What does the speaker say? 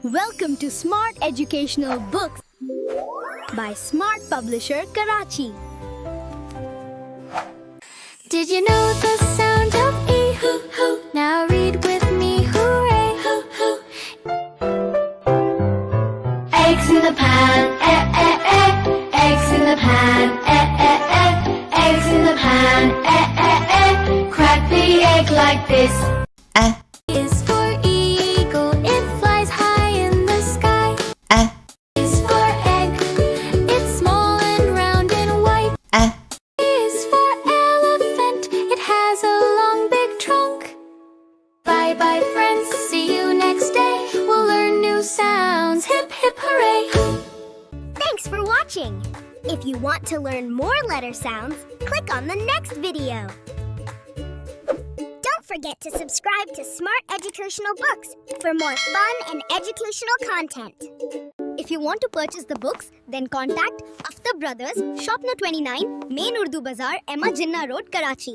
Welcome to Smart Educational Books by Smart Publisher Karachi. Did you know the sound of E? Hoo, hoo. Now read with me, hooray! Hoo, hoo. Eggs in the pan, eh, eh, eh. Eggs in the pan, eh, eh, eh. Eggs in the pan, eh, eh, eh. Crack the egg like this. Is for eagle, it flies high in the sky. Is for egg, it's small and round and white. Is for elephant, it has a long big trunk. Bye bye friends, see you next day. We'll learn new sounds, hip hip hooray. Thanks for watching! If you want to learn more letter sounds, click on the next video. Don't forget to subscribe to Smart Educational Books for more fun and educational content. If you want to purchase the books, then contact Akhtar Brothers, Shop No. 29, Main Urdu Bazaar, Emma Jinnah Road, Karachi.